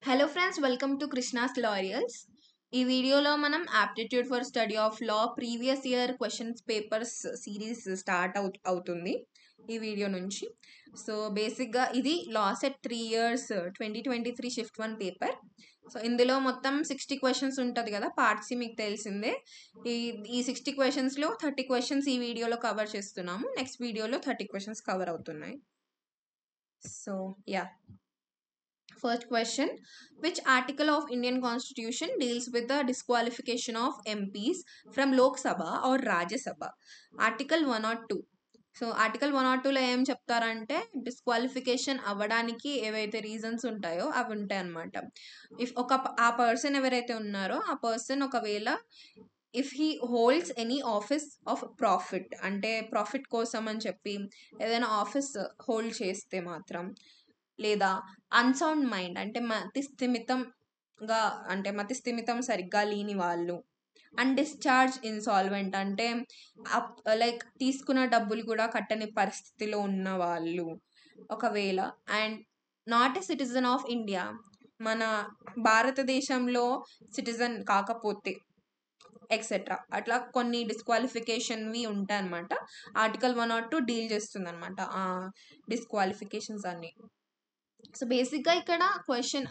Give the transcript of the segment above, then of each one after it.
Hello friends, welcome to Krishna's laurels. ఈ వీడియోలో మనం aptitude for study of law previous year questions papers series start అవుతుంది ఈ video నుంచి. సో బేసిక్గా ఇది law set 3 years 2023 shift 1 paper. So ఇందులో మొత్తం 60 క్వశ్చన్స్ ఉంటుంది కదా, పార్ట్స్ మీకు తెలిసిందే. ఈ 60 క్వశ్చన్స్లో 30 క్వశ్చన్స్ ఈ వీడియోలో కవర్ చేస్తున్నాము. నెక్స్ట్ వీడియోలో 30 క్వశ్చన్స్ కవర్ అవుతున్నాయి. So yeah, first question: which article of Indian Constitution deals with the disqualification of MPs from Lok Sabha or Rajya Sabha? Article 1 or 2. So article 1 or 2లో ఏం చెప్తారంటే, disqualification అవ్వడానికి ఏవైతే reasons ఉంటాయో అవి ఉంటాయి అన్నమాట. ఇఫ్ ఆ పర్సన్ ఎవరైతే ఉన్నారో ఆ పర్సన్ ఒకవేళ if he holds any office of profit, అంటే ప్రాఫిట్ కోసం అని చెప్పి ఏదైనా ఆఫీస్ హోల్డ్ చేస్తే మాత్రం, లేదా అన్సౌండ్ మైండ్ అంటే మతి స్థిమితం సరిగ్గా లేని వాళ్ళు, అన్డిశ్చార్జ్ ఇన్సాల్వెంట్ అంటే లైక్ తీసుకున్న డబ్బులు కూడా కట్టని పరిస్థితిలో ఉన్న వాళ్ళు ఒకవేళ, and not a citizen of India, మన భారతదేశంలో సిటిజన్ కాకపోతే ఎక్సెట్రా, అట్లా కొన్ని డిస్క్వాలిఫికేషన్వి ఉంటాయి అనమాట. ఆర్టికల్ 1 or 2 డీల్ చేస్తుంది అనమాట ఆ డిస్క్వాలిఫికేషన్స్ అన్ని. సో బేసిక్గా ఇక్కడ క్వశ్చన్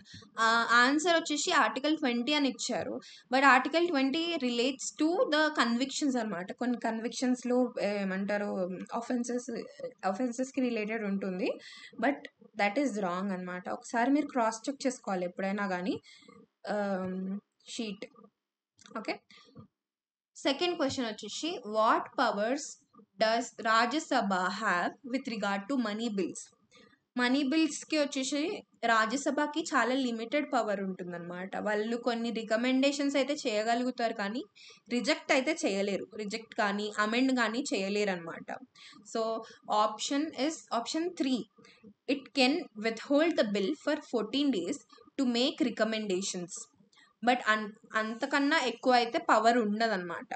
ఆన్సర్ వచ్చేసి ఆర్టికల్ 20 అని ఇచ్చారు. But article 20 relates to the convictions అనమాట. కొన్ని కన్విక్షన్స్లో ఏమంటారు, ఆఫెన్సెస్కి రిలేటెడ్ ఉంటుంది. బట్ దట్ ఈస్ రాంగ్ అనమాట. ఒకసారి మీరు క్రాస్ చెక్ చేసుకోవాలి ఎప్పుడైనా కానీ షీట్. ఓకే, సెకండ్ క్వశ్చన్ వచ్చేసి what powers does Rajya Sabha have with regard to money bills? Money బిల్స్కి వచ్చేసి రాజ్యసభకి చాలా లిమిటెడ్ పవర్ ఉంటుందన్నమాట. వాళ్ళు కొన్ని రికమెండేషన్స్ అయితే చేయగలుగుతారు కానీ రిజెక్ట్ అయితే చేయలేరు. రిజెక్ట్ కానీ అమెండ్ కానీ చేయలేరు అనమాట. So option 3, it can withhold the bill for 14 days to make recommendations. But అంతకన్నా ఎక్కువ అయితే పవర్ ఉండదన్నమాట.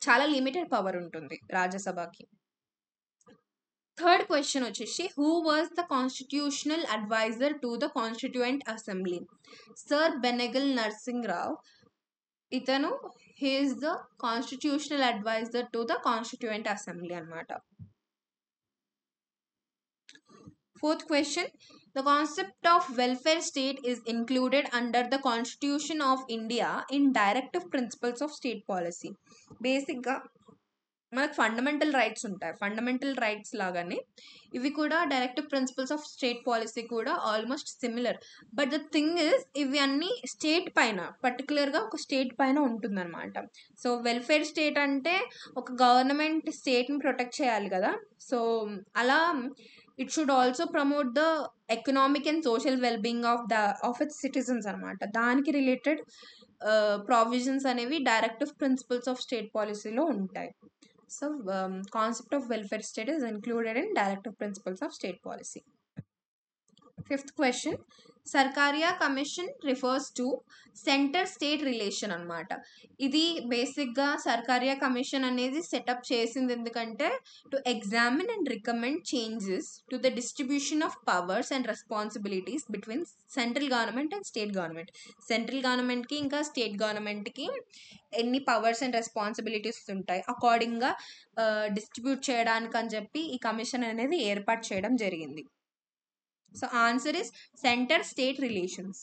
చాలా లిమిటెడ్ పవర్ ఉంటుంది రాజ్యసభకి. థర్డ్ క్వశ్చన్ వచ్చేసి who was the constitutional adviser to the constituent assembly? Sir Benegal Narsing Rau, ఇతను he's the constitutional adviser to the constituent assembly అనమాట. Fourth question: the concept of welfare state is included under the Constitution of India in Directive Principles of State Policy. బేసిక్గా మనకు fundamental rights ఉంటాయి. Fundamental rights లాగానే ఇవి కూడా directive principles of state policy కూడా almost similar. But the thing is, ఇవి అన్నీ state పైన, పర్టికులర్గా ఒక స్టేట్ పైన ఉంటుందన్నమాట. సో వెల్ఫేర్ స్టేట్ అంటే ఒక గవర్నమెంట్ స్టేట్ని ప్రొటెక్ట్ చేయాలి కదా. సో అలా it should also promote the economic and social wellbeing of it's citizens అనమాట. దానికి రిలేటెడ్ ప్రావిజన్స్ అనేవి డైరెక్టివ్ ప్రిన్సిపల్స్ ఆఫ్ స్టేట్ పాలసీలో ఉంటాయి. So, concept of welfare state is included in directive principles of state policy. Fifth question: Sarkaria Commission refers to center state relation అనమాట. ఇది బేసిక్గా Sarkaria commission అనేది setup చేసింది ఎందుకంటే to examine and recommend changes to the distribution of powers and responsibilities between central government and state government. Central గవర్నమెంట్కి ఇంకా state గవర్నమెంట్కి ఎన్ని పవర్స్ అండ్ రెస్పాన్సిబిలిటీస్ ఉంటాయి అకార్డింగ్గా డిస్ట్రిబ్యూట్ చేయడానికి అని చెప్పి ఈ కమిషన్ అనేది ఏర్పాటు చేయడం జరిగింది. So answer is center state relations.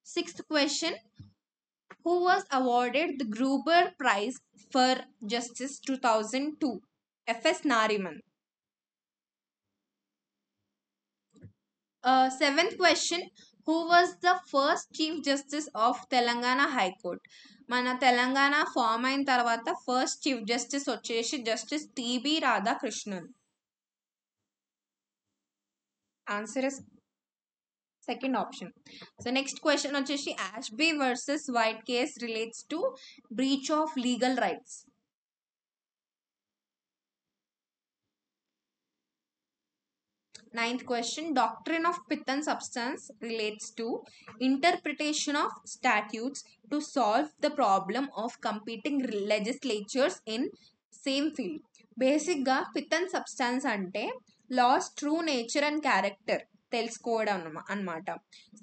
Sixth question: who was awarded the Gruber Prize for Justice 2002? F.S. Nariman. Seventh question: who was the first Chief Justice of Telangana High Court? మన Telangana form అయిన తర్వాత first chief justice వచ్చేసి justice TB Radhakrishnan. Answer is second option. So next question వచ్చేసి Ashby versus White case relates to breach of legal rights. Ninth question: doctrine of pith and substance relates to interpretation of statutes to solve the problem of competing legislatures in same field. బేసిక్గా pith and substance అంటే లాస్ true nature and character తెలుసుకోవడం అన్నమాట.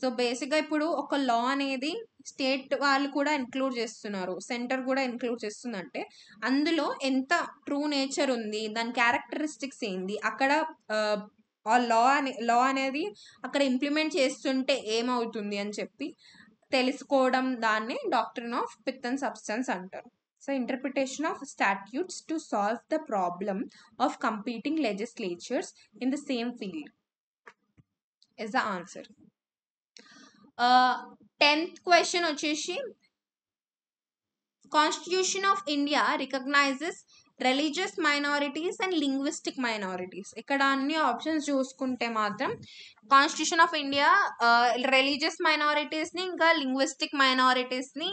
So బేసిక్గా ఇప్పుడు ఒక లా అనేది state వాళ్ళు కూడా ఇంక్లూడ్ చేస్తున్నారు, సెంటర్ కూడా ఇంక్లూడ్ చేస్తుందంటే అందులో ఎంత ట్రూ నేచర్ ఉంది, దాని క్యారెక్టరిస్టిక్స్ ఏంది, అక్కడ ఆ లా అనేది అక్కడ ఇంప్లిమెంట్ చేస్తుంటే ఏమవుతుంది అని చెప్పి తెలుసుకోవడం, దాన్ని doctrine of pith and substance అంటారు. So interpretation of statutes to solve the problem of competing legislatures in the same field is the answer. 10th question వచ్చేసి Constitution of India recognizes religious minorities and linguistic minorities. ఇక్కడ అన్ని options చూసుకుంటే మాత్రం constitution of India religious మైనారిటీస్ని ఇంకా linguistic మైనారిటీస్ని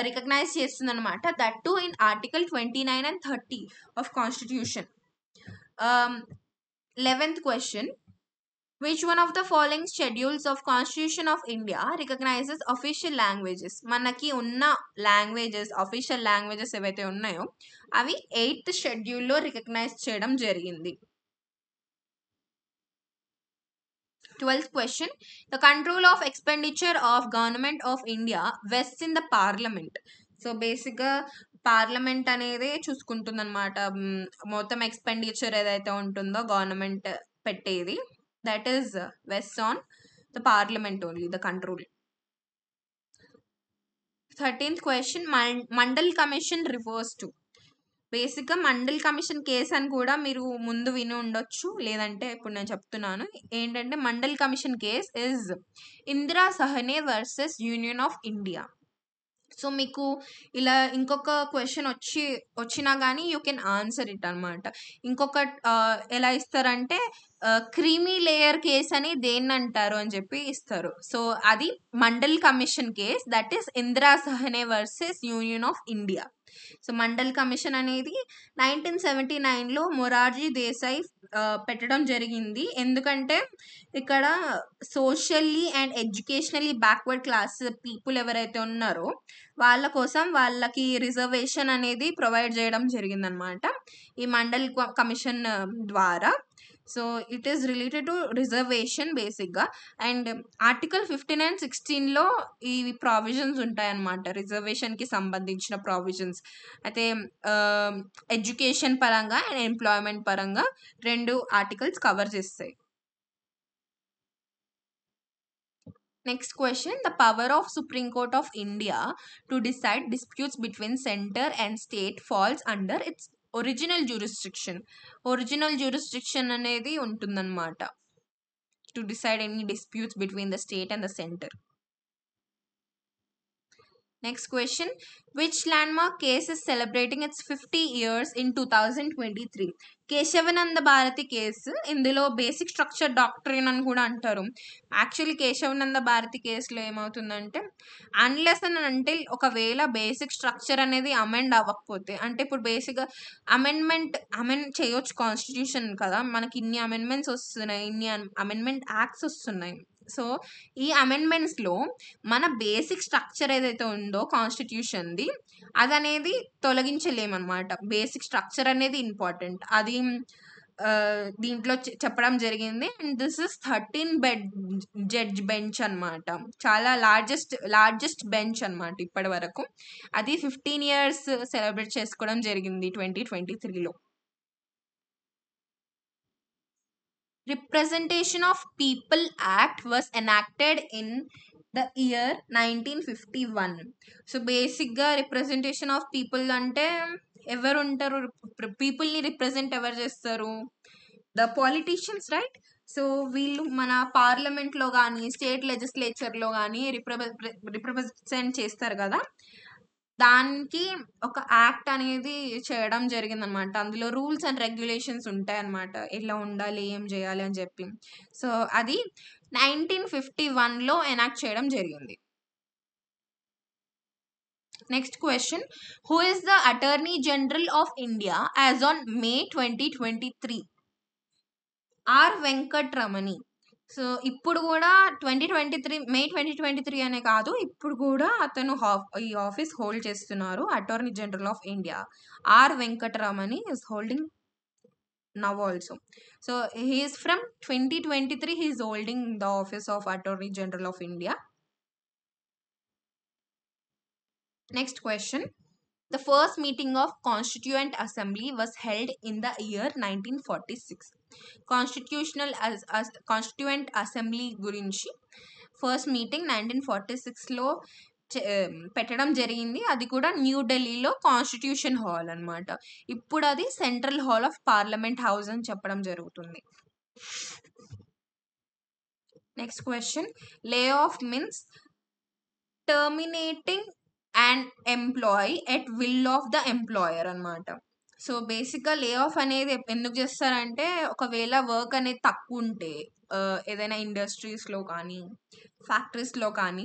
recognise చేస్తుంది అనమాట. That to in article 29 and 30 of constitution. 11th question. Which one of the following schedules of Constitution of India recognizes official languages? మనకి ఉన్న languages, official languages ఏవైతే ఉన్నాయో అవి 8th షెడ్యూల్లో recognise చేయడం జరిగింది. 12th question. The control of expenditure of Government of India vests in the Parliament. So బేసిక్గా parliament అనేది చూసుకుంటుంది అనమాట మొత్తం ఎక్స్పెండిచర్ ఏదైతే ఉంటుందో గవర్నమెంట్ పెట్టేది. That is vests on the parliament only, the control. 13th question. Mandal Commission refers to. బేసిక్గా mandal commission case అని కూడా మీరు ముందు విని ఉండొచ్చు, లేదంటే ఇప్పుడు నేను చెప్తున్నాను ఏంటంటే Mandal commission case is Indira Sawhney versus union of India. So మీకు ఇలా ఇంకొక క్వశ్చన్ వచ్చినా కానీ యూ కెన్ ఆన్సర్ ఇట్ అనమాట. ఇంకొక ఎలా ఇస్తారంటే క్రీమీ లేయర్ కేస్ అని దేన్ని అంటారు అని చెప్పి ఇస్తారు. సో అది Mandal commission case, that is Indira Sawhney versus union of India. So Mandal commission అనేది 1979లో మొరార్జీ దేశాయ్ పెట్టడం జరిగింది. ఎందుకంటే ఇక్కడ socially and educationally backward class people ఎవరైతే ఉన్నారో వాళ్ళ కోసం వాళ్ళకి రిజర్వేషన్ అనేది ప్రొవైడ్ చేయడం జరిగిందనమాట ఈ మండల్ కమిషన్ ద్వారా. So it is related to reservation బేసిక్గా. అండ్ ఆర్టికల్ 15 and 16లో ఈ ప్రావిజన్స్ ఉంటాయన్నమాట, రిజర్వేషన్కి సంబంధించిన ప్రావిజన్స్. అయితే ఎడ్యుకేషన్ పరంగా అండ్ ఎంప్లాయ్మెంట్ పరంగా 2 ఆర్టికల్స్ కవర్ చేస్తాయి. Next question. The power of Supreme Court of India to decide disputes between center and state falls under its original jurisdiction. Original jurisdiction అనేది ఉంటుందన్నమాట to decide any disputes between the state and the center. Next question. Which landmark case is celebrating its 50 years in 2023? Kesavananda Bharati case. ఇందులో basic structure doctrine అని కూడా అంటారు. Actually కేశవనంద భారతి కేసులో ఏమవుతుందంటే అన్లెస్ అండ్ అంటిల్ ఒకవేళ బేసిక్ స్ట్రక్చర్ అనేది అమెండ్ అవ్వకపోతే, అంటే ఇప్పుడు బేసిక్గా అమెండ్ చేయొచ్చు కాన్స్టిట్యూషన్ కదా, మనకి ఇన్ని అమెండ్మెంట్స్ వస్తున్నాయి, ఇన్ని అమెండ్మెంట్ యాక్ట్స్ వస్తున్నాయి. సో ఈ అమెండ్మెంట్స్లో మన బేసిక్ స్ట్రక్చర్ ఏదైతే ఉందో కాన్స్టిట్యూషన్ది అదనేది తొలగించలేమన్నమాట. బేసిక్ స్ట్రక్చర్ అనేది ఇంపార్టెంట్, అది దీంట్లో చెప్పడం జరిగింది. And this is 13 judge bench అనమాట, చాలా లార్జెస్ట్ బెంచ్ అనమాట ఇప్పటి వరకు. అది 15 years సెలబ్రేట్ చేసుకోవడం జరిగింది 2023లో. Representation of People Act was enacted in the year 1951. So బేసిక్గా రిప్రజెంటేషన్ ఆఫ్ పీపుల్ అంటే ఎవరు ఉంటారు, పీపుల్ని రిప్రజెంట్ ఎవరు చేస్తారు, ద పాలిటీషియన్స్, రైట్. సో వీళ్ళు మన పార్లమెంట్లో కానీ స్టేట్ లెజిస్లేచర్లో కానీ రిప్రజెంట్ చేస్తారు కదా, దానికి ఒక యాక్ట్ అనేది చేయడం జరిగిందనమాట. అందులో రూల్స్ అండ్ రెగ్యులేషన్స్ ఉంటాయన్నమాట, ఎలా ఉండాలి, ఏం చేయాలి అని చెప్పి. సో అది 1951లో ఎనాక్ట్ చేయడం జరిగింది. Next question. Who is the attorney general of India as on May 2023? R Venkataramani. So ఇప్పుడు కూడా May 2023 అనే కాదు, ఇప్పుడు కూడా అతను ఈ ఆఫీస్ హోల్డ్ చేస్తున్నారు. Attorney general of India R Venkataramani is holding now also. So he is from 2023, he is holding the office of Attorney General of India. Next question. The first meeting of Constituent Assembly was held in the year 1946. Constituent Assembly గురించి first meeting 1946లో పెట్టడం జరిగింది. అది కూడా న్యూఢిల్లీలో constitution hall అనమాట. ఇప్పుడు అది central hall of parliament house అని చెప్పడం జరుగుతుంది. Next question. Lay off means terminating and employee at will of the employer అనమాట. సో బేసిక్గా లే ఆఫ్ అనేది ఎందుకు చేస్తారంటే, ఒకవేళ వర్క్ అనేది తక్కువ ఉంటే ఏదైనా ఇండస్ట్రీస్లో కానీ ఫ్యాక్టరీస్లో కానీ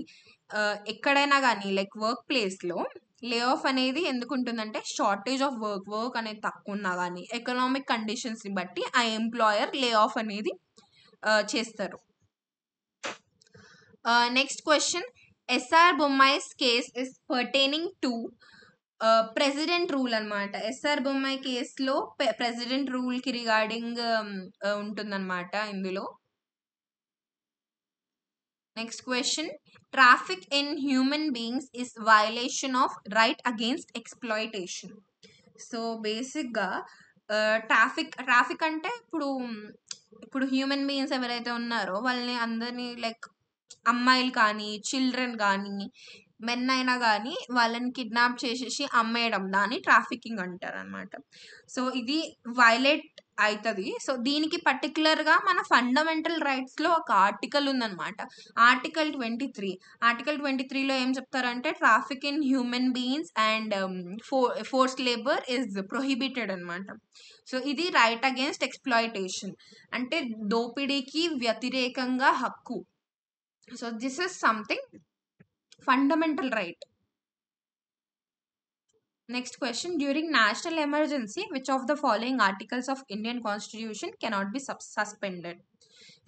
ఎక్కడైనా కానీ లైక్ వర్క్ ప్లేస్లో లే ఆఫ్ అనేది ఎందుకు ఉంటుందంటే, షార్టేజ్ ఆఫ్ వర్క్ అనేది తక్కువ ఉన్నా కానీ ఎకనామిక్ కండిషన్స్ని బట్టి ఆ ఎంప్లాయర్ లే ఆఫ్ అనేది చేస్తారు. Next question. S R Bommai's case is pertaining to president rule అనమాట. ఎస్ఆర్ బొమ్మాయి కేసులో ప్రెసిడెంట్ రూల్కి రిగార్డింగ్ ఉంటుందన్నమాట ఇందులో. Next question. Traffic in human beings is violation of right against exploitation. So బేసిక్గా ట్రాఫిక్ అంటే ఇప్పుడు హ్యూమన్ బీయింగ్స్ ఎవరైతే ఉన్నారో వాళ్ళని అందరినీ లైక్ అమ్మాయిలు కానీ చిల్డ్రన్ కానీ మెన్ అయినా కానీ వాళ్ళని కిడ్నాప్ చేసేసి అమ్మేయడం, దాన్ని ట్రాఫికింగ్ అంటారు అనమాట. సో ఇది వైలేట్ అవుతుంది. సో దీనికి పర్టికులర్గా మన ఫండమెంటల్ రైట్స్లో ఒక ఆర్టికల్ ఉందన్నమాట, ఆర్టికల్ 23. ఆర్టికల్ 23లో ఏం చెప్తారంటే, traffic in human beings and force labour is prohibited అనమాట. సో ఇది రైట్ అగేన్స్ట్ ఎక్స్ప్లాయిటేషన్, అంటే దోపిడీకి వ్యతిరేకంగా హక్కు. So this is something fundamental right. Next question. During national emergency, which of the following articles of Indian Constitution cannot be suspended?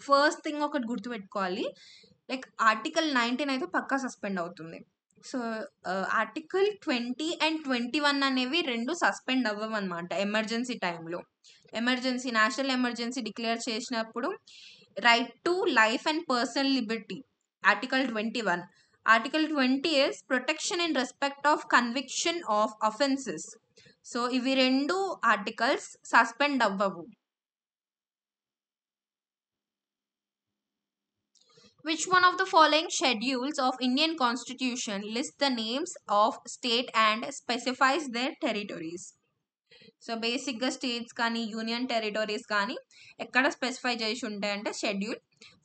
First thing ఒకటి గుర్తుపెట్టుకోవాలి, like article 19 అయితే పక్కా suspend అవుతుంది. So article 20 and 21 అనేవి రెండు సస్పెండ్ అవ్వవు అనమాట emergency టైంలో. Emergency, national emergency declare చేసినప్పుడు right to life and personal Liberty, article 21. Article 20 is protection in respect of conviction of offenses. So ఇవి రెండు ఆర్టికల్స్ సస్పెండ్ అవ్వవు. Which one of the following schedules of Indian Constitution lists the names of state and specifies their territories? So బేసిక్గా states కానీ union territories కానీ ఎక్కడ specify చేసి ఉంటాయంటే schedule,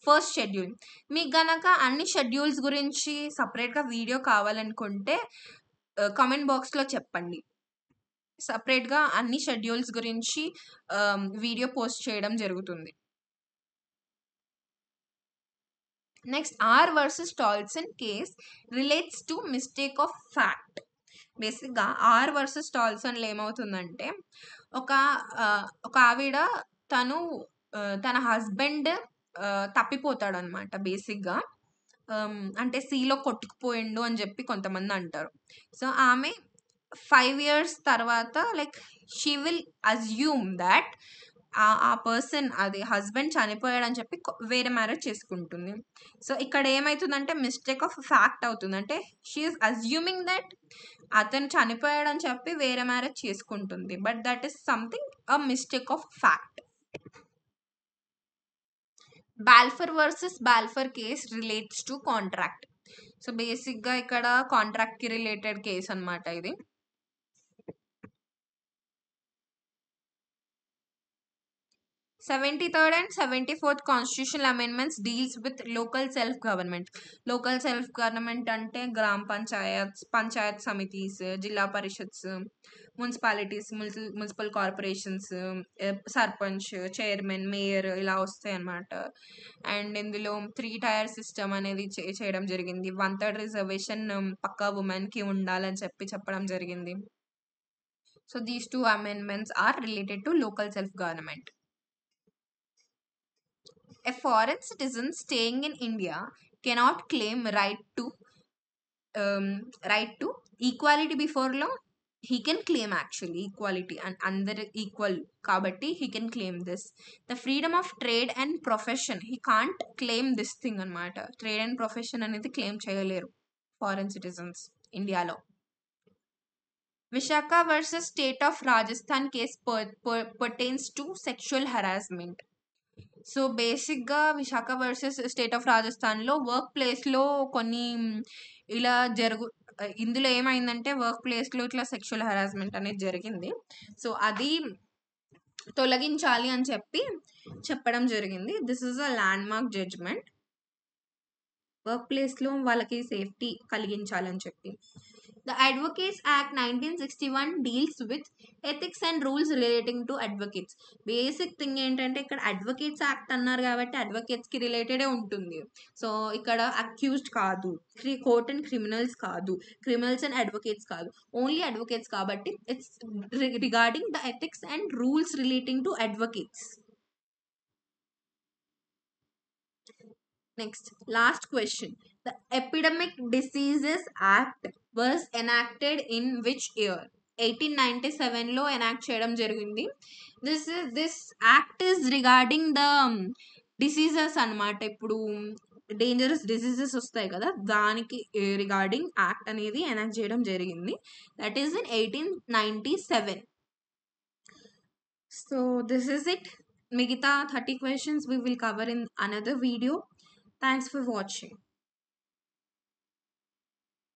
first schedule. మీకు గనక అన్ని షెడ్యూల్స్ గురించి సపరేట్గా వీడియో కావాలనుకుంటే కామెంట్ బాక్స్లో చెప్పండి, సపరేట్గా అన్ని షెడ్యూల్స్ గురించి వీడియో పోస్ట్ చేయడం జరుగుతుంది. Next, R versus Tolson case relates to mistake of fact. బేసిక్గా ఆర్ వర్సెస్ టాల్సన్లో ఏమవుతుందంటే, ఒక ఆవిడ తన హస్బెండ్ తప్పిపోతాడు అనమాట. బేసిక్గా అంటే సీలో కొట్టుకుపోయిండు అని చెప్పి కొంతమంది అంటారు. సో ఆమె 5 years తర్వాత like she will assume that ఆ పర్సన్, అది హస్బెండ్ చనిపోయాడు అని చెప్పి వేరే మ్యారేజ్ చేసుకుంటుంది. సో ఇక్కడ ఏమవుతుందంటే మిస్టేక్ ఆఫ్ ఫ్యాక్ట్ అవుతుంది. అంటే షీ ఈస్ అజ్యూమింగ్ దట్ అతను చనిపోయాడు అని చెప్పి వేరే మ్యారేజ్ చేసుకుంటుంది, but that is something a mistake of fact. Balfour versus Balfour case relates to contract. So బేసిక్గా ఇక్కడ కాంట్రాక్ట్కి రిలేటెడ్ కేస్ అనమాట ఇది. 73rd and 74th constitutional amendments deals with local self-government. Local self-government అంటే గ్రామ panchayat samitis, zilla parishads, municipalities, municipal corporations, sarpanch, chairman, mayor ఇలా వస్తాయి అన్నమాట. And ఇందులో 3-tier సిస్టమ్ అనేది చేయడం జరిగింది. 1/3 రిజర్వేషన్ పక్కా ఉమెన్కి ఉండాలని చెప్పడం జరిగింది. So these 2 amendments are related to local self-government. A foreign citizen staying in India cannot claim right to equality before law. he can claim actually equality and under equal kabatti he can claim this. The freedom of trade and profession, he can't claim this thing anamata. Trade and profession అనేది claim చేయలేరు foreign citizens ఇండియాలో. Visakha versus state of Rajasthan case pertains to sexual harassment. So బేసిక్గా Visakha versus state of రాజస్థాన్లో work ప్లేస్లో కొన్ని ఇలా ఇందులో ఏమైందంటే వర్క్ ప్లేస్లో ఇట్లా సెక్షువల్ హరాస్మెంట్ అనేది జరిగింది. సో అది తొలగించాలి అని చెప్పడం జరిగింది. This is a landmark judgment. Work ప్లేస్లో వాళ్ళకి సేఫ్టీ కలిగించాలని చెప్పి. The Advocates Act 1961 deals with ethics and rules relating to advocates. Basic thing ఏంటంటే ఇక్కడ అడ్వకేట్స్ యాక్ట్ అన్నారు కాబట్టి అడ్వకేట్స్కి రిలేటెడే ఉంటుంది. సో ఇక్కడ అక్యూజ్డ్ కాదు, కోర్ట్ అండ్ క్రిమినల్స్ కాదు, క్రిమినల్స్ అండ్ అడ్వకేట్స్ కాదు, ఓన్లీ అడ్వకేట్స్ కాబట్టి it's regarding the ethics and rules relating to advocates. Next, last question. The Epidemic Diseases Act was enacted in which year? 1897లో enact చేయడం జరిగింది. This act is regarding the diseases అన్నమాట. ఇప్పుడు dangerous diseases వస్తాయి కదా, దానికి regarding act అనేది enact చేయడం జరిగింది. That is in 1897. So this is it. మిగతా 30 questions we will cover in another video. Thanks for watching.